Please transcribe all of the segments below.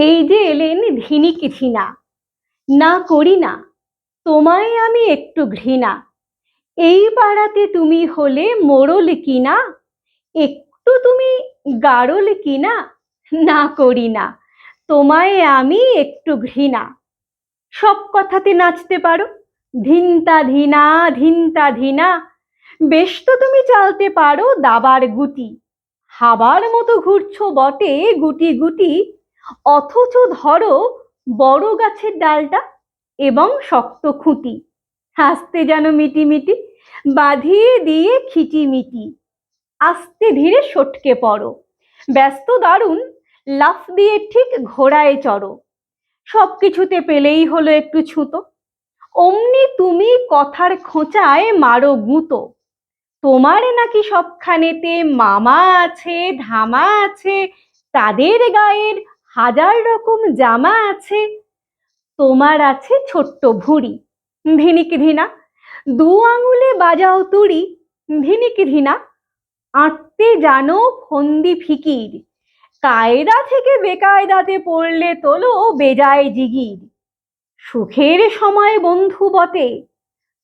এই যে এলেন ধিনিক ধিনা, না করি না তোমায় আমি একটু ঘৃণা। এই পাড়াতে তুমি হলে মোড়ল কিনা, একটু তুমি গাড়ল কিনা, না করি না তোমায় আমি একটু ঘৃণা। সব কথাতে নাচতে পারো, ধিনতা ধিনা ধিনতা ধিনা। বেশ তো তুমি চালতে পারো দাবার গুটি, হাবার মতো ঘুরছো বটে গুটি গুটি। অথচ ধরো বড় গাছের ডালটা এবং শক্ত খুঁটি, হাসতে যেন মিটিমিটি, বাঁধিয়ে দিয়ে খিটিমিটি। আস্তে ধীরে সটকে পড়ো, ব্যস্ত দারুণ, লাফ দিয়ে ঠিক ঘোড়ায় চড়ো। সব কিছুতে পেলেই হলো একটু ছুতো, অমনি তুমি কথার খোঁচায় মারো গুঁতো। তোমার নাকি সবখানেতে মামা আছে, ধামা আছে, তাদের গায়ের হাজার রকম জামা আছে। তোমার আছে ছোট্ট ভুঁড়ি, ধিনিক ধিনা, দু আঙুলে বাজাও তুড়ি, ধিনিক ধিনা। আঁটতে জানো ফন্দি ফিকির, কায়দা থেকে বেকায়দাতে পড়লে তোলো বেজায় জিগির। সুখের সময় বন্ধু বটে,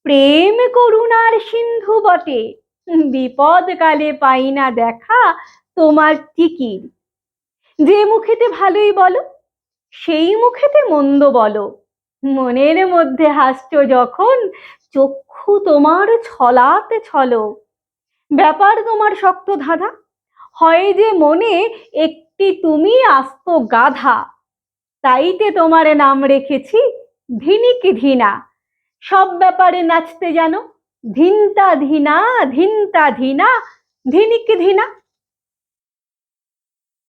প্রেম করুণার সিন্ধু বটে, বিপদ কালে পাই না দেখা তোমার টিকির। যে মুখেতে ভালোই বলো, সেই মুখেতে মন্দ বলো, মনের মধ্যে হাসছো যখন, চক্ষু তোমার ছলাতে ছলো। ব্যাপার তোমার শক্ত ধাঁধা, হয় যে মনে একটি তুমি আস্ত গাধা। তাইতে তোমার নাম রেখেছি ধিনিক ধিনা। সব ব্যাপারে নাচতে জানো, ধিনতা ধিনা ধিনতা ধিনা, ধিনিক ধিনা।